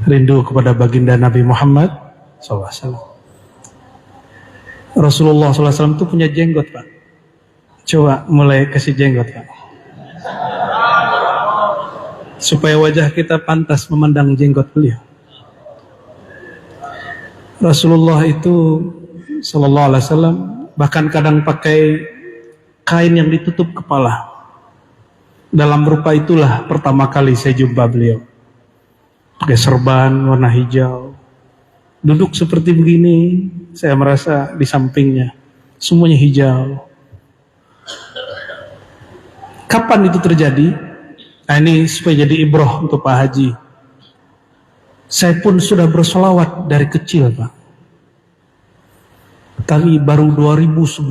rindu kepada baginda Nabi Muhammad SAW. Rasulullah SAW itu punya jenggot, Pak. Coba mulai kasih jenggot, Pak, supaya wajah kita pantas memandang jenggot beliau. Rasulullah itu Sallallahu Alaihi Wasallam bahkan kadang pakai kain yang ditutup kepala. Dalam rupa itulah pertama kali saya jumpa beliau. Pakai serban warna hijau, duduk seperti begini, saya merasa di sampingnya semuanya hijau. Kapan itu terjadi? Nah, ini supaya jadi ibrah untuk Pak Haji. Saya pun sudah bersolawat dari kecil, Pak. Tapi baru 2009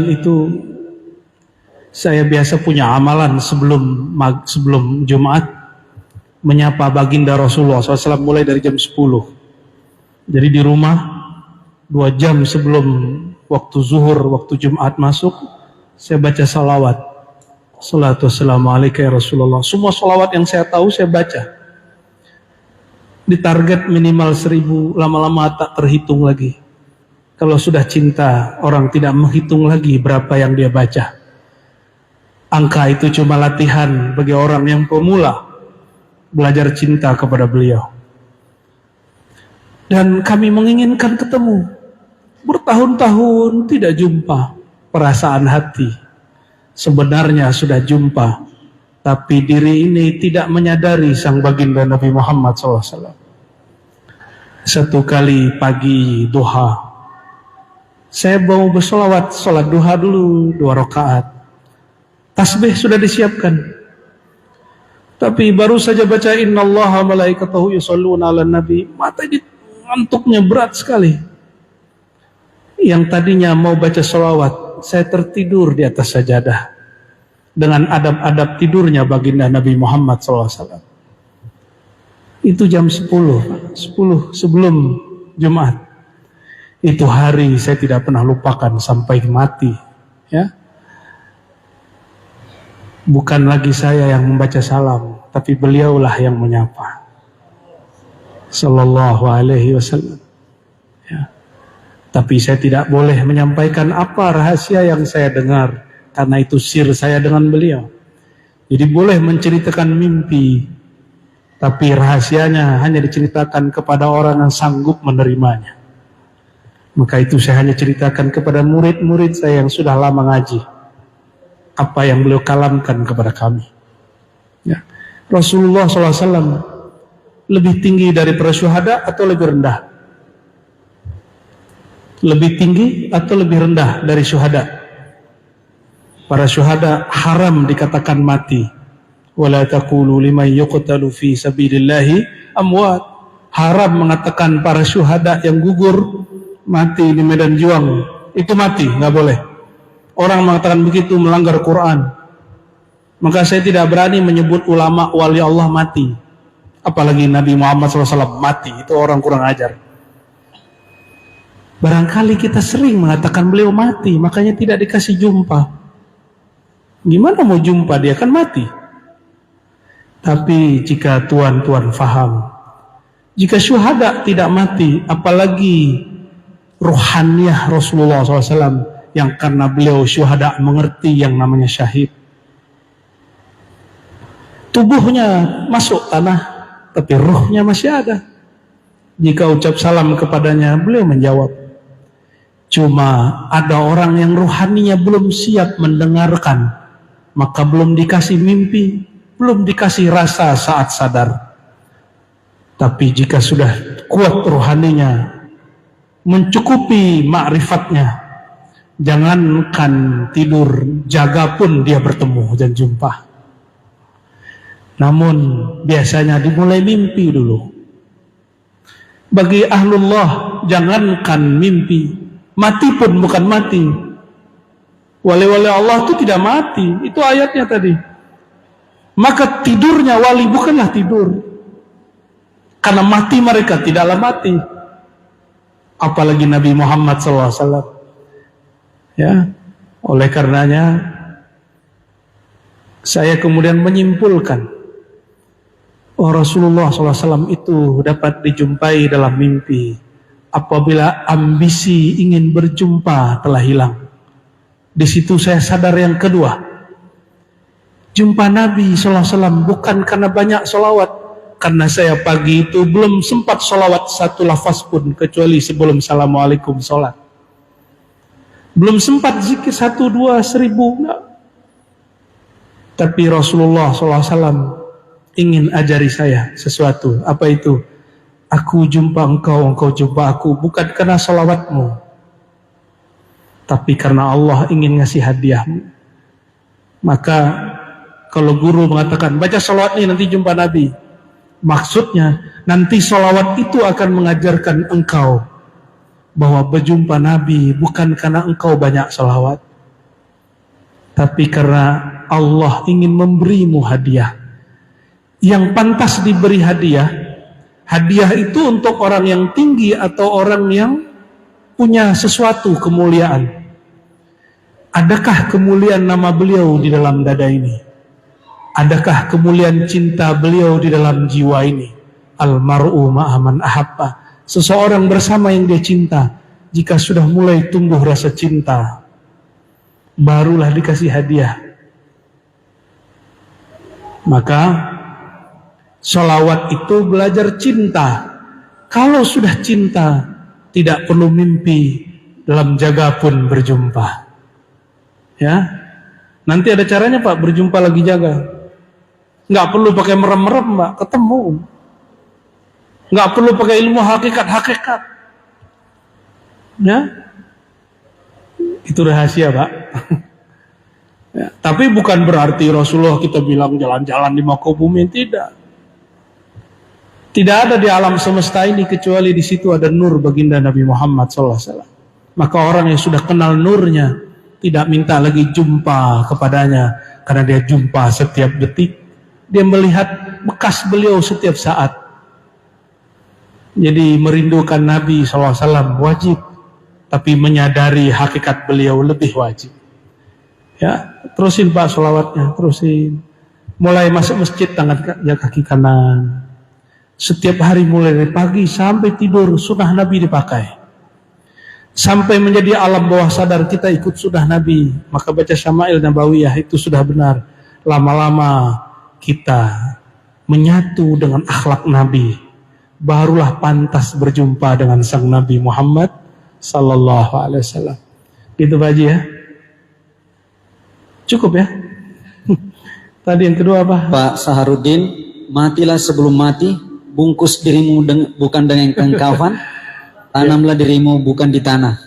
itu saya biasa punya amalan sebelum Jumat, menyapa baginda Rasulullah SAW mulai dari jam 10. Jadi di rumah 2 jam sebelum waktu zuhur, waktu Jumat masuk, saya baca salawat. Salatu wassalamu alaika ya Rasulullah. Semua salawat yang saya tahu saya baca. Ditarget minimal 1000, lama-lama tak terhitung lagi. Kalau sudah cinta, orang tidak menghitung lagi berapa yang dia baca. Angka itu cuma latihan bagi orang yang pemula belajar cinta kepada beliau. Dan kami menginginkan ketemu. Bertahun-tahun tidak jumpa. Perasaan hati sebenarnya sudah jumpa, tapi diri ini tidak menyadari sang baginda Nabi Muhammad SAW. Satu kali pagi duha, saya mau bersolawat, sholat duha dulu 2 rakaat. Tasbih sudah disiapkan, tapi baru saja baca innallaha malaikatahu yusholluna 'alan nabi, mata ini ngantuknya berat sekali. Yang tadinya mau baca sholawat, saya tertidur di atas sajadah dengan adab-adab tidurnya baginda Nabi Muhammad SAW. Itu jam 10 sebelum Jumat. Itu hari saya tidak pernah lupakan sampai mati, ya. Bukan lagi saya yang membaca salam, tapi beliaulah yang menyapa. Sallallahu alaihi wasallam. Ya. Tapi saya tidak boleh menyampaikan apa rahasia yang saya dengar, karena itu sir saya dengan beliau. Jadi boleh menceritakan mimpi, tapi rahasianya hanya diceritakan kepada orang yang sanggup menerimanya. Maka itu saya hanya ceritakan kepada murid-murid saya yang sudah lama ngaji, apa yang beliau kalamkan kepada kami. Ya. Rasulullah SAW lebih tinggi dari para syuhada atau lebih rendah? Lebih tinggi atau lebih rendah dari syuhada? Para syuhada haram dikatakan mati. Wala taqulu liman yuqtalu fi sabilillahi amwat. Haram mengatakan para syuhada yang gugur mati di medan juang itu mati, nggak boleh. Orang mengatakan begitu melanggar Quran. Maka saya tidak berani menyebut ulama wali Allah mati, apalagi Nabi Muhammad SAW mati. Itu orang kurang ajar. Barangkali kita sering mengatakan beliau mati, makanya tidak dikasih jumpa. Gimana mau jumpa, dia kan mati. Tapi jika tuan-tuan faham, jika syuhada tidak mati, apalagi ruhaniyah Rasulullah SAW, yang karena beliau syuhada mengerti yang namanya syahid. Tubuhnya masuk tanah, tapi ruhnya masih ada. Jika ucap salam kepadanya, beliau menjawab. Cuma ada orang yang ruhaninya belum siap mendengarkan, maka belum dikasih mimpi, belum dikasih rasa saat sadar. Tapi jika sudah kuat ruhaninya, mencukupi ma'rifatnya, jangankan tidur, jaga pun dia bertemu dan jumpa. Namun biasanya dimulai mimpi dulu. Bagi ahlullah, jangankan mimpi, mati pun bukan mati. Wali-wali Allah itu tidak mati. Itu ayatnya tadi. Maka tidurnya wali bukanlah tidur, karena mati mereka tidaklah mati. Apalagi Nabi Muhammad SAW. Ya, oleh karenanya Saya kemudian menyimpulkan, oh Rasulullah SAW itu dapat dijumpai dalam mimpi apabila ambisi ingin berjumpa telah hilang. Di situ saya sadar yang kedua, jumpa Nabi SAW bukan karena banyak sholawat, karena saya pagi itu belum sempat sholawat satu lafaz pun kecuali sebelum Assalamualaikum sholat. Belum sempat zikir 1, 2, 1000, enggak. Tapi Rasulullah SAW ingin ajari saya sesuatu. Apa itu? Aku jumpa engkau, engkau jumpa aku, bukan karena sholawatmu, tapi karena Allah ingin ngasih hadiahmu. Maka kalau guru mengatakan baca sholawat ini nanti jumpa Nabi, maksudnya nanti sholawat itu akan mengajarkan engkau bahwa berjumpa Nabi bukan karena engkau banyak sholawat, tapi karena Allah ingin memberimu hadiah. Yang pantas diberi hadiah, hadiah itu untuk orang yang tinggi atau orang yang punya sesuatu kemuliaan. Adakah kemuliaan nama beliau di dalam dada ini? Adakah kemuliaan cinta beliau di dalam jiwa ini? Al-mar'u ma'aman ahabba. Seseorang bersama yang dia cinta. Jika sudah mulai tumbuh rasa cinta, barulah dikasih hadiah. Maka sholawat itu belajar cinta. Kalau sudah cinta, tidak perlu mimpi, dalam jaga pun berjumpa. Ya, nanti ada caranya Pak, berjumpa lagi jaga. Nggak perlu pakai merem-merem Pak, ketemu. Nggak perlu pakai ilmu hakikat-hakikat. Ya, itu rahasia Pak. Ya, tapi bukan berarti Rasulullah kita bilang jalan-jalan di muka bumi, tidak. Tidak ada di alam semesta ini kecuali di situ ada nur baginda Nabi Muhammad SAW. Maka orang yang sudah kenal nurnya tidak minta lagi jumpa kepadanya, karena dia jumpa setiap detik. Dia melihat bekas beliau setiap saat. Jadi merindukan Nabi SAW wajib, tapi menyadari hakikat beliau lebih wajib. Ya, terusin Pak sholawatnya, terusin. Mulai masuk masjid tangan kaki kanan. Setiap hari mulai dari pagi sampai tidur sunnah Nabi dipakai. Sampai menjadi alam bawah sadar kita ikut sunnah Nabi. Maka baca Syama'il Nabawiyah itu sudah benar. Lama-lama kita menyatu dengan akhlak Nabi, barulah pantas berjumpa dengan sang Nabi Muhammad Sallallahu Alaihi Wasallam. Gitu Pak Haji ya. Cukup ya. Tadi yang kedua apa? Pak Saharudin, matilah sebelum mati, bungkus dirimu bukan dengan kain kafan, tanamlah dirimu bukan di tanah.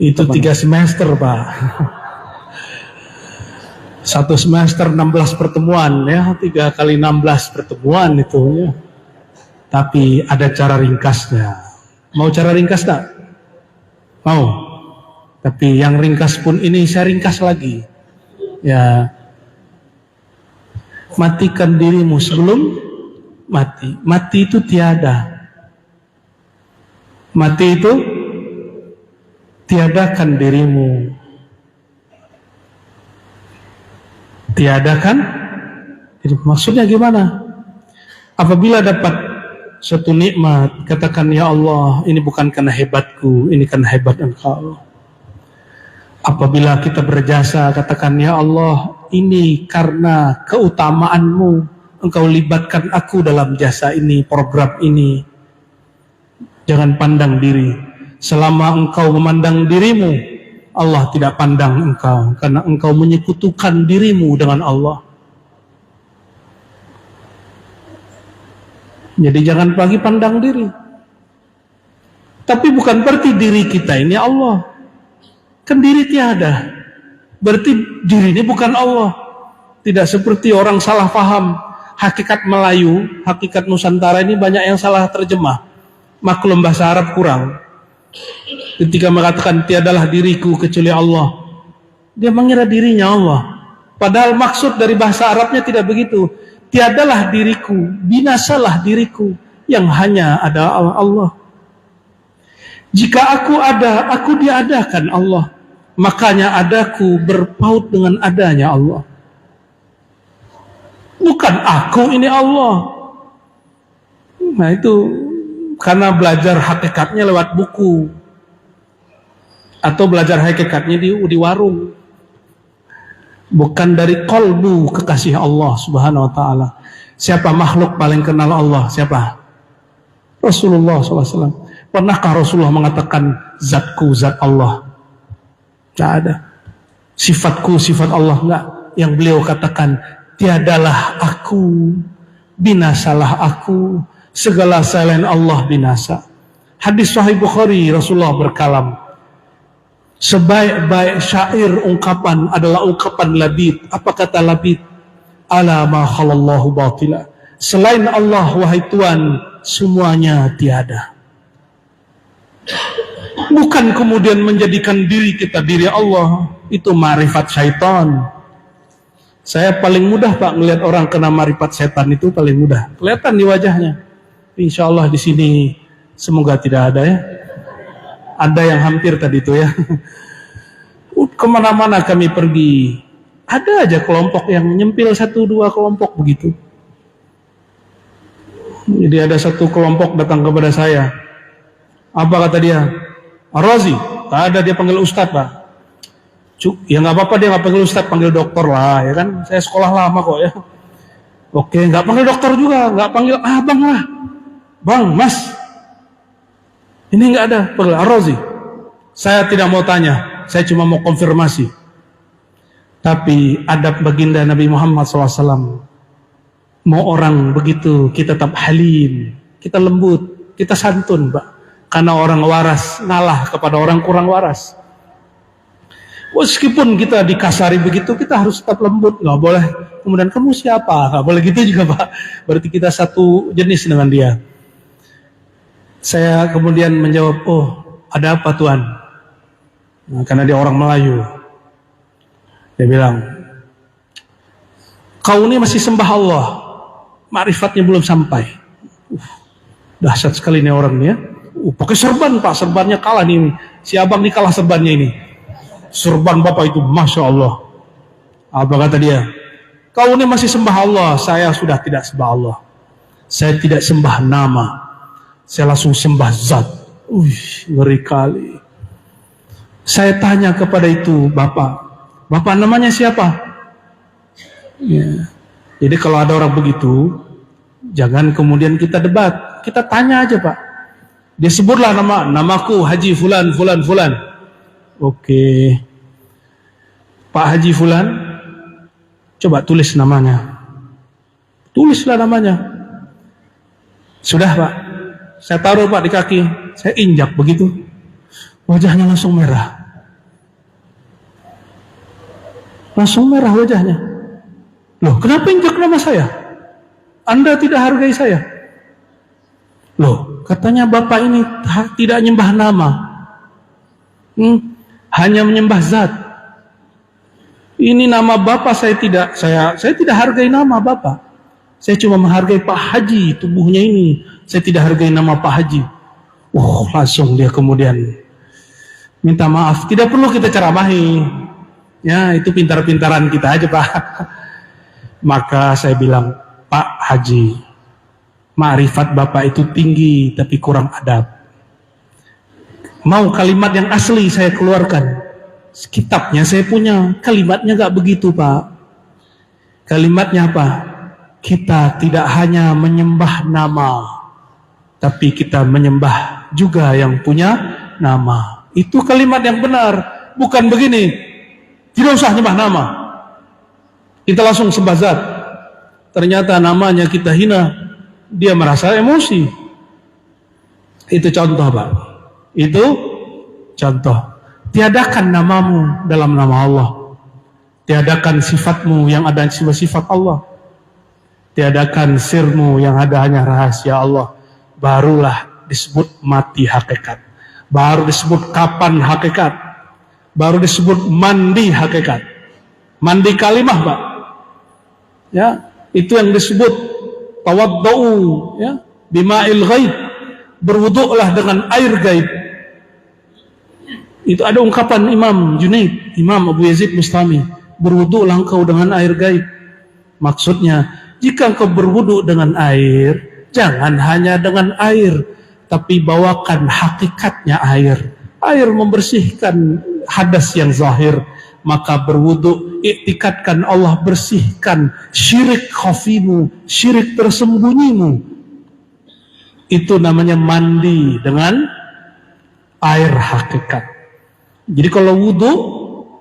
Itu 3 semester Pak. 1 semester 16 pertemuan ya, 3 kali 16 pertemuan itu ya. Tapi ada cara ringkasnya. Mau cara ringkas tak? Mau. Tapi yang ringkas pun ini saya ringkas lagi. Ya, matikan dirimu sebelum mati. Mati itu tiada. Mati itu tiadakan dirimu. Tiadakan dirimu. Maksudnya gimana? Apabila dapat suatu nikmat, katakan ya Allah, ini bukan karena hebatku, ini karena hebat Engkau. Apabila kita berjasa, katakan ya Allah, ini karena keutamaanmu, Engkau libatkan aku dalam jasa ini, program ini. Jangan pandang diri. Selama engkau memandang dirimu, Allah tidak pandang engkau, karena engkau menyekutukan dirimu dengan Allah. Jadi jangan lagi pandang diri. Tapi bukan berarti diri kita ini Allah. Kan diri tiada. Berarti diri ini bukan Allah. Tidak seperti orang salah paham. Hakikat Melayu, hakikat Nusantara ini banyak yang salah terjemah. Maklum bahasa Arab kurang. Ketika mengatakan tiadalah diriku kecuali Allah, dia mengira dirinya Allah. Padahal maksud dari bahasa Arabnya tidak begitu. Tiadalah diriku, binasalah diriku, yang hanya ada Allah. Jika aku ada, aku diadakan Allah. Makanya adaku berpaut dengan adanya Allah. Bukan aku, ini Allah. Nah itu karena belajar hakikatnya lewat buku atau belajar hakikatnya di warung, bukan dari kolbu kekasih Allah Subhanahu wa ta'ala. Siapa makhluk paling kenal Allah? Siapa? Rasulullah SAW. Pernahkah Rasulullah mengatakan zatku zat Allah? Tidak ada. Sifatku sifat Allah? Enggak. Yang beliau katakan, tiadalah aku, binasalah aku, segala selain Allah binasa. Hadis Sahih Bukhari, Rasulullah berkalam, sebaik-baik syair ungkapan adalah ungkapan Labid. Apa kata Labid? Ala ma khalallahu batila. Selain Allah, wahai Tuhan, semuanya tiada. Bukan kemudian menjadikan diri kita diri Allah. Itu marifat syaitan. Saya paling mudah Pak melihat orang kena marifat setan, itu paling mudah. Kelihatan di wajahnya. Insya Allah di sini semoga tidak ada ya. Ada yang hampir tadi itu ya. Kemana-mana kami pergi, ada aja kelompok yang nyempil 1-2 kelompok begitu. Jadi ada satu kelompok datang kepada saya. Apa kata dia? Ar-Razi. Tak ada, dia panggil Ustadz Pak. Ya nggak apa-apa, dia nggak panggil Ustadz, panggil dokter lah ya kan. Saya sekolah lama kok ya. Oke, nggak panggil dokter juga, nggak panggil abang lah. Bang, Mas, ini nggak ada, panggil Ar-Razi. Saya tidak mau tanya, saya cuma mau konfirmasi. Tapi adab baginda Nabi Muhammad SAW, mau orang begitu kita tetap halim, kita lembut, kita santun Pak. Karena orang waras ngalah kepada orang kurang waras. Meskipun kita dikasari begitu, kita harus tetap lembut, nggak boleh. Kemudian kamu siapa? Nggak boleh gitu juga Pak. Berarti kita satu jenis dengan dia. Saya kemudian menjawab, oh ada apa Tuhan? Nah, karena dia orang Melayu. Dia bilang, kau ini masih sembah Allah, ma'rifatnya belum sampai. Dahsyat sekali nih orang nih ya. Pakai serban Pak, serbannya kalah nih. Si abang nih kalah serbannya ini. Serban Bapak itu, Masya Allah. Apa kata dia? Kau ini masih sembah Allah, saya sudah tidak sembah Allah. Saya tidak sembah nama. Saya langsung sembah zat. Ngeri kali. Saya tanya kepada itu, Bapak namanya siapa? Ya. Jadi kalau ada orang begitu, jangan kemudian kita debat. Kita tanya aja Pak. Dia sebutlah namaku Haji Fulan, Fulan, Fulan. Oke. Pak Haji Fulan, coba tulis namanya. Tulislah namanya. Sudah Pak. Saya taruh Pak di kaki. Saya injak begitu. Wajahnya langsung merah. Langsung merah wajahnya. Loh, kenapa injak nama saya? Anda tidak hargai saya. Loh, katanya Bapak ini tidak menyembah nama. Hanya menyembah zat. Ini nama Bapak saya tidak hargai nama Bapak. Saya cuma menghargai Pak Haji, tubuhnya ini. Saya tidak hargai nama Pak Haji. Langsung dia kemudian minta maaf. Tidak perlu kita ceramahi. Ya, itu pintar-pintaran kita aja Pak. Maka saya bilang, Pak Haji, ma'rifat Bapak itu tinggi tapi kurang adab. Mau kalimat yang asli saya keluarkan. Kitabnya saya punya, kalimatnya gak begitu Pak. Kalimatnya apa? Kita tidak hanya menyembah nama, tapi kita menyembah juga yang punya nama. Itu kalimat yang benar. Bukan begini, tidak usah nyembah nama, kita langsung sembah zat. Ternyata namanya kita hina, dia merasa emosi. Itu contoh Pak. Itu contoh. Tiadakan namamu dalam nama Allah. Tiadakan sifatmu yang ada sifat Allah. Tiadakan sirmu yang ada hanya rahasia Allah. Barulah disebut mati hakikat. Baru disebut kapan hakikat. Baru disebut mandi hakikat. Mandi kalimah Pak. Ya, itu yang disebut tawaddu'u ya, bima'il ghaib. Berwudu'lah dengan air gaib. Itu ada ungkapan Imam Junaid, Imam Abu Yazid Bustami, berwudu'lah engkau dengan air gaib. Maksudnya Jika engkau berwudu dengan air, jangan hanya dengan air, tapi bawakan hakikatnya air. Air membersihkan hadas yang zahir, maka berwudu iktikadkan Allah bersihkan syirik khafimu, syirik tersembunyimu. Itu namanya mandi dengan air hakikat. Jadi kalau wudu,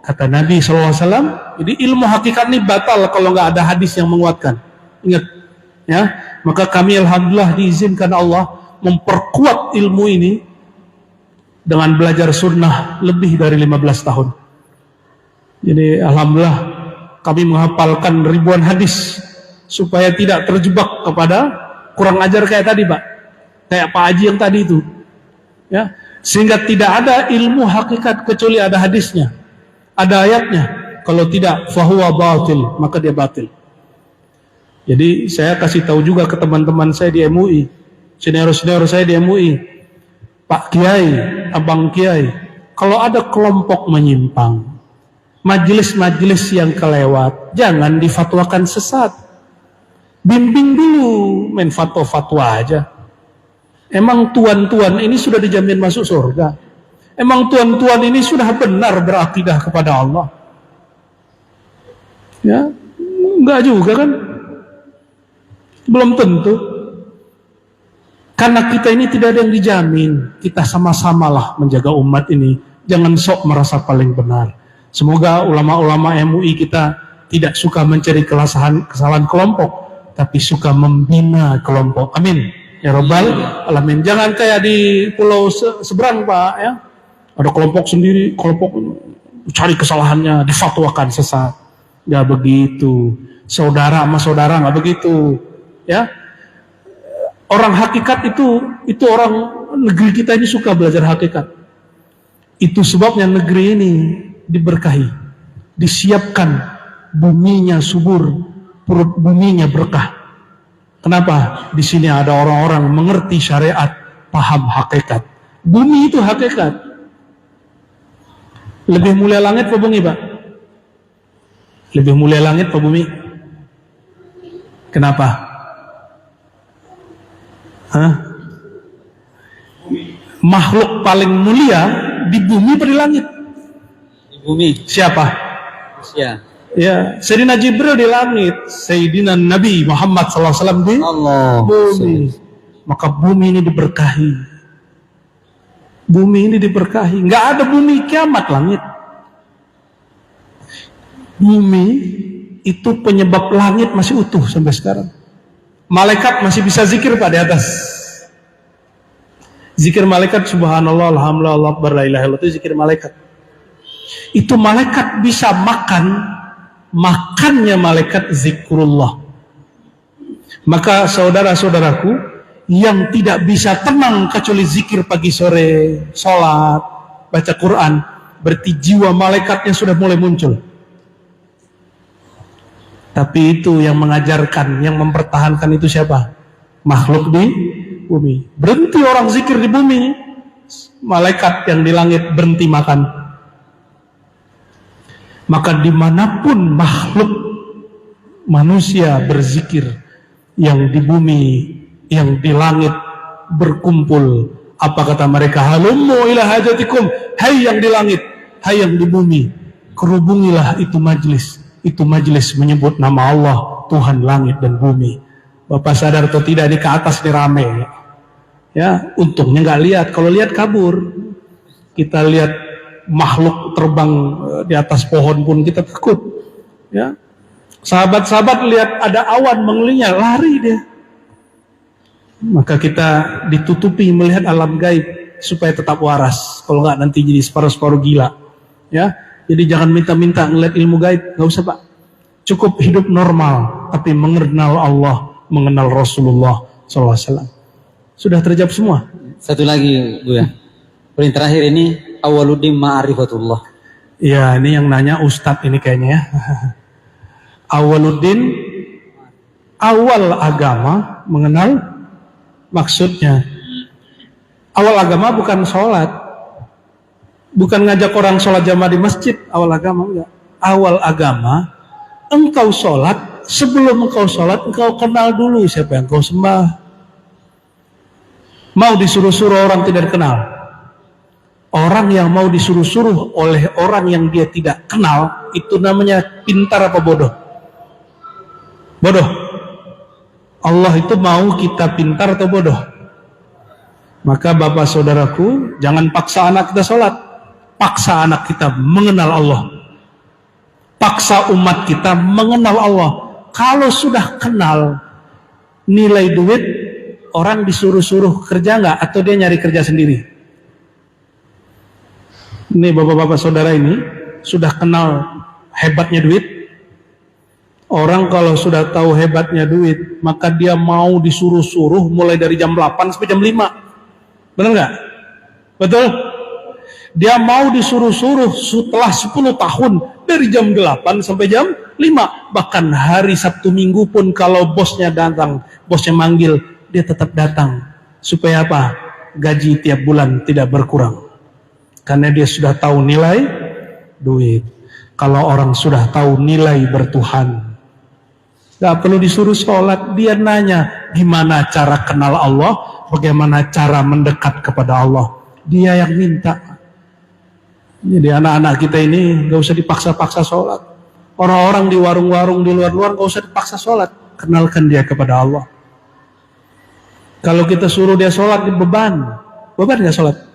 kata Nabi SAW, jadi ilmu hakikat ini batal kalau nggak ada hadis yang menguatkan. Ingat, ya. Maka kami alhamdulillah diizinkan Allah memperkuat ilmu ini dengan belajar sunnah lebih dari 15 tahun. Jadi alhamdulillah kami menghafalkan ribuan hadis supaya tidak terjebak kepada kurang ajar kayak tadi, Pak. Kayak Pak Haji yang tadi itu. Ya, sehingga tidak ada ilmu hakikat kecuali ada hadisnya, ada ayatnya. Kalau tidak, fahuwa batil, maka dia batil. Jadi saya kasih tahu juga ke teman-teman saya di MUI, senior-senior saya di MUI, Pak Kiai, Abang Kiai, kalau ada kelompok menyimpang, majelis-majelis yang kelewat, jangan difatwakan sesat. Bimbing dulu, main fatwa-fatwa aja. Emang tuan-tuan ini sudah dijamin masuk surga? Emang tuan-tuan ini sudah benar berakidah kepada Allah? Ya, enggak juga kan? Belum tentu. Karena kita ini tidak ada yang dijamin. Kita sama-samalah menjaga umat ini. Jangan sok merasa paling benar. Semoga ulama-ulama MUI kita tidak suka mencari kesalahan kelompok, tapi suka membina kelompok. Amin. Ya Rabbal Alamin. Jangan kayak di pulau seberang, Pak, ya. Ada kelompok sendiri, kelompok cari kesalahannya, difatwakan sesat. Gak begitu. Saudara sama saudara gak begitu. Ya. Orang hakikat itu orang negeri kita ini suka belajar hakikat. Itu sebabnya negeri ini diberkahi, disiapkan buminya subur, perut buminya berkah. Kenapa? Di sini ada orang-orang mengerti syariat, paham hakikat. Bumi itu hakikat. Lebih mulia langit apa bumi, Pak? Lebih mulia langit apa bumi? Kenapa? Hah? Makhluk paling mulia di bumi atau di langit? Di bumi. Siapa? Ya. Ya, Sayyidina Jibril di langit, Sayyidina Nabi Muhammad SAW di bumi. Maka bumi ini diberkahi. Bumi ini diberkahi. Nggak ada bumi kiamat langit. Bumi itu penyebab langit masih utuh sampai sekarang. Malaikat masih bisa zikir Pak di atas. Zikir malaikat subhanallah, alhamdulillah, Allah akbar, la ilaha illallah, itu zikir malaikat. Itu malaikat bisa makan, makannya malaikat zikrullah. Maka saudara-saudaraku yang tidak bisa tenang kecuali zikir pagi sore, sholat, baca Quran, berarti jiwa malaikatnya sudah mulai muncul. Tapi itu yang mengajarkan, yang mempertahankan itu siapa? Makhluk di bumi. Berhenti orang zikir di bumi, malaikat yang di langit berhenti makan. Maka dimanapun makhluk manusia berzikir, yang di bumi, yang di langit berkumpul, apa kata mereka? Halummu ila hajatikum, hai yang di langit, hai yang di bumi, kerubungilah itu majlis. Itu majlis menyebut nama Allah, Tuhan langit dan bumi. Bapak sadar atau tidak, di ke atas ini rame. Ya, untungnya nggak lihat. Kalau lihat kabur. Kita lihat makhluk terbang di atas pohon pun kita takut. Ya, sahabat-sahabat lihat ada awan mengelilingi, lari dia. Maka kita ditutupi melihat alam gaib supaya tetap waras. Kalau nggak nanti jadi separuh-separuh gila. Ya. Jadi jangan minta-minta ngeliat ilmu gaib, nggak usah Pak. Cukup hidup normal, tapi mengenal Allah, mengenal Rasulullah SAW. Sudah terjawab semua. Satu lagi, Bu ya. Poin terakhir ini, awaluddin ma'rifatullah. Ya, ini yang nanya Ustadz ini kayaknya ya. Awaluddin, awal agama mengenal maksudnya. Awal agama bukan sholat. Bukan ngajak orang sholat jamaah di masjid, awal agama enggak. Awal agama, engkau sholat Sebelum engkau sholat, engkau kenal dulu siapa yang engkau sembah. Mau disuruh-suruh orang tidak kenal. Orang yang mau disuruh-suruh oleh orang yang dia tidak kenal, itu namanya pintar apa bodoh? Bodoh. Allah itu mau kita pintar atau bodoh? Maka bapak saudaraku, jangan paksa anak kita sholat. Paksa anak kita mengenal Allah. Paksa umat kita mengenal Allah. Kalau sudah kenal nilai duit, orang disuruh-suruh kerja nggak? Atau dia nyari kerja sendiri? Ini bapak-bapak saudara ini sudah kenal hebatnya duit. Orang kalau sudah tahu hebatnya duit, maka dia mau disuruh-suruh mulai dari jam 8 sampai jam 5. Benar nggak? Betul? Dia mau disuruh-suruh setelah 10 tahun dari jam 8 sampai jam 5. Bahkan hari Sabtu Minggu pun kalau bosnya datang, bosnya manggil, dia tetap datang. Supaya apa? Gaji tiap bulan tidak berkurang. Karena dia sudah tahu nilai duit. Kalau orang sudah tahu nilai bertuhan, gak perlu disuruh sholat. Dia nanya gimana cara kenal Allah, bagaimana cara mendekat kepada Allah. Dia yang minta. Jadi anak-anak kita ini gak usah dipaksa-paksa sholat. Orang-orang di warung-warung di luar-luar gak usah dipaksa sholat. Kenalkan dia kepada Allah. Kalau kita suruh dia sholat, dia beban gak sholat?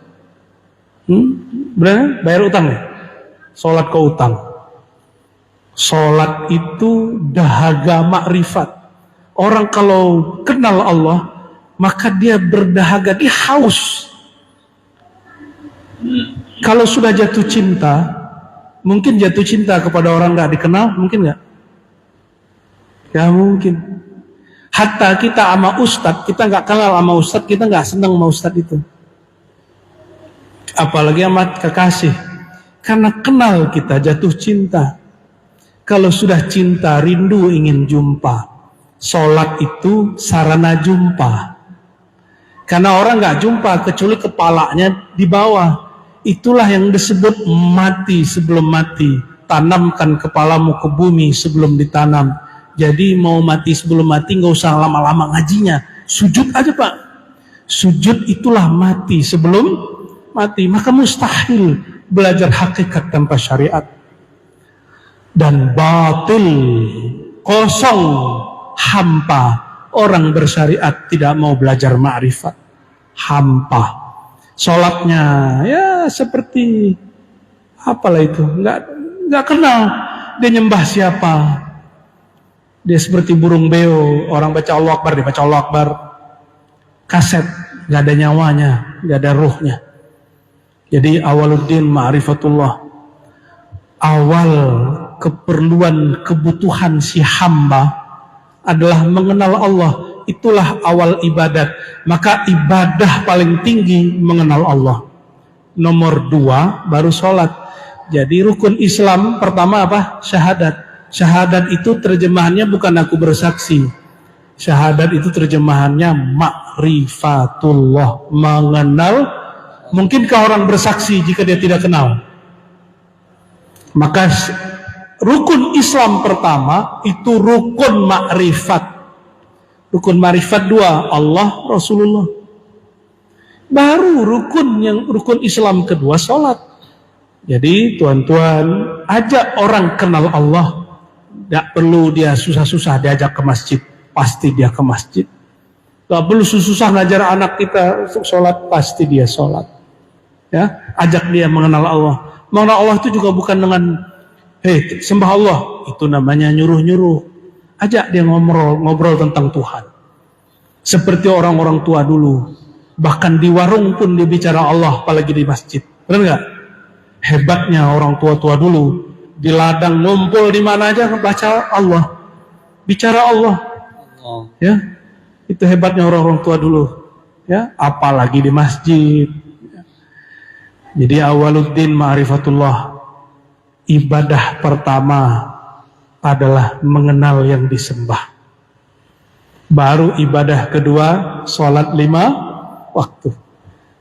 Benar? Bayar utang ya? Sholat ke utang. Sholat itu dahaga makrifat. Orang kalau kenal Allah, maka dia berdahaga, dia haus. Kalau sudah jatuh cinta, mungkin jatuh cinta kepada orang gak dikenal, mungkin gak? Ya mungkin. Hatta kita sama ustadz, kita gak kenal sama ustadz, kita gak senang sama ustadz itu. Apalagi sama kekasih. Karena kenal kita jatuh cinta. Kalau sudah cinta, rindu ingin jumpa. Sholat itu sarana jumpa. Karena orang gak jumpa kecuali kepalanya di bawah. Itulah yang disebut mati sebelum mati. Tanamkan kepalamu ke bumi sebelum ditanam. Jadi mau mati sebelum mati gak usah lama-lama ngajinya. Sujud aja pak. Sujud itulah mati sebelum mati. Maka mustahil belajar hakikat tanpa syariat. Dan batil, kosong, hampa. Orang bersyariat tidak mau belajar ma'rifat. Hampa. Sholatnya ya seperti apalah itu, nggak kenal dia nyembah siapa. Dia seperti burung beo, orang baca Allah Akbar, dia baca Allah Akbar. Kaset, nggak ada nyawanya, nggak ada ruhnya. Jadi awaluddin ma'rifatullah. Awal keperluan, kebutuhan si hamba adalah mengenal Allah. Itulah awal ibadat. Maka ibadah paling tinggi mengenal Allah. Nomor 2 baru sholat. Jadi rukun Islam pertama apa? Syahadat. Syahadat itu terjemahannya bukan aku bersaksi. Syahadat itu terjemahannya ma'rifatullah, mengenal. Mungkinkah orang bersaksi jika dia tidak kenal? Maka rukun Islam pertama itu rukun ma'rifat. Rukun ma'rifat 2, Allah, Rasulullah. Baru rukun Islam kedua, sholat. Jadi tuan-tuan, ajak orang kenal Allah. Tidak perlu dia susah-susah diajak ke masjid. Pasti dia ke masjid. Tidak perlu susah-susah ngajar anak kita untuk sholat. Pasti dia sholat. Ya, ajak dia mengenal Allah. Mengenal Allah itu juga bukan dengan sembah Allah. Itu namanya nyuruh-nyuruh. Ajak dia ngobrol tentang Tuhan. Seperti orang-orang tua dulu. Bahkan di warung pun dia bicara Allah, apalagi di masjid. Benar nggak? Hebatnya orang tua-tua dulu. Di ladang ngumpul di mana aja baca Allah. Bicara Allah. Ya, itu hebatnya orang-orang tua dulu. Ya, apalagi di masjid. Jadi awaluddin ma'rifatullah. Ibadah pertama adalah mengenal yang disembah. Baru ibadah kedua, sholat 5 waktu.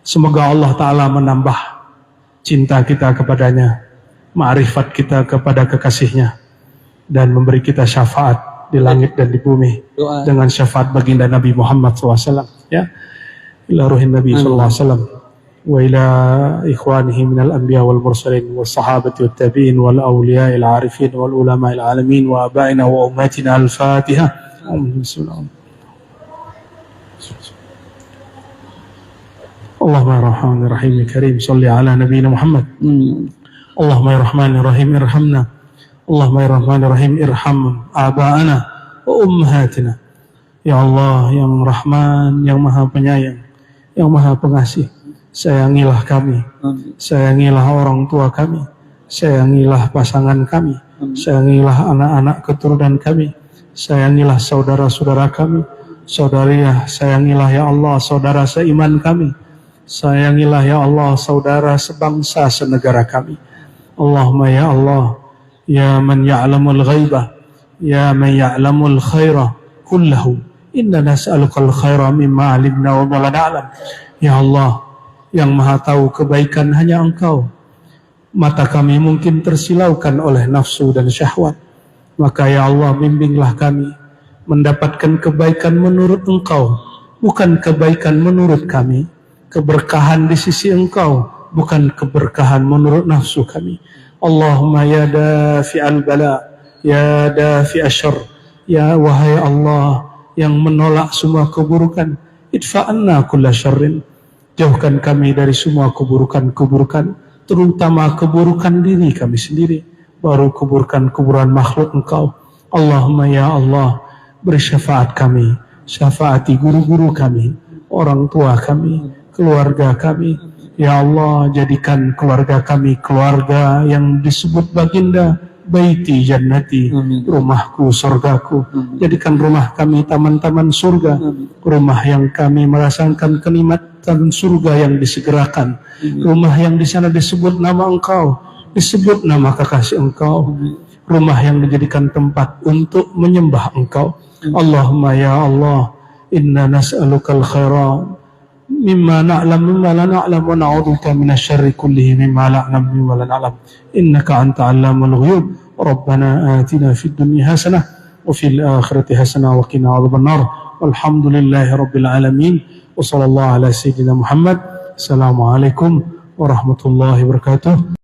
Semoga Allah Ta'ala menambah cinta kita kepadanya, ma'rifat kita kepada kekasihnya, dan memberi kita syafaat di langit dan di bumi Doa. dengan syafaat baginda Nabi Muhammad SAW, ya, ila ruhin Nabi sallallahu alaihi wasallam wa ila ikhwanihi minal anbiya wal mursalin was sahabati wat tabi'in wal awliya al arifin wal ulama al alamin wa abaina wa ummatina. Al-Fatihah. Allahumma ya rahmanir rahim ya karim salli ala nabiyina Muhammad. Allahumma ya rahmanir rahim irhamna. Allahumma ya rahmanir rahim irham aba'ana wa ummahatina. Ya Allah yang Rahman, yang Maha Penyayang, yang Maha Pengasih, sayangilah kami, sayangilah orang tua kami, sayangilah pasangan kami, sayangilah anak-anak keturunan kami, sayangilah saudara-saudara kami, saudariah, sayangilah ya Allah saudara seiman kami, sayangilah ya Allah saudara sebangsa senegara kami. Allahumma ya Allah, ya man ya'lamul ghaibah, ya man ya'lamul khaira kullahu, inna nas'alukal khaira mimma alimna wa ma la na'lam. Ya Allah yang Maha tahu kebaikan hanya Engkau. Mata kami mungkin tersilaukan oleh nafsu dan syahwat, maka ya Allah bimbinglah kami mendapatkan kebaikan menurut Engkau, bukan kebaikan menurut kami, keberkahan di sisi Engkau, bukan keberkahan menurut nafsu kami. Allahumma ya dafi'al bala, ya dafi'ash syarr, ya wahai Allah yang menolak semua keburukan, idfa'anna kulla syarrin, jauhkan kami dari semua keburukan-keburukan, terutama keburukan diri kami sendiri, baru keburukan-keburukan makhluk Engkau. Allahumma ya Allah, beri syafaat kami, syafaati guru-guru kami, orang tua kami, keluarga kami. Ya Allah, jadikan keluarga kami keluarga yang disebut baginda baiti jannati, rumahku surgaku. Jadikan rumah kami taman-taman surga, rumah yang kami merasakan kenikmatan surga yang disegerakan, rumah yang di sana disebut nama Engkau, disebut nama kekasih Engkau, rumah yang dijadikan tempat untuk menyembah Engkau. Allahumma ya Allah, inna nas'alukal khaira mimma na'lam mimma la na'lam wa na'udzubika minasyarri kullihi mimma la na'lam mimma la na'lam innaka anta 'allamul ghuyub. Rabbana atina fid dunya hasanah wa fil akhirati hasanah wa qina adzabannar. Walhamdulillahi rabbil alamin wa sallallahu ala sayyidina Muhammad. Assalamualaikum warahmatullahi wabarakatuh.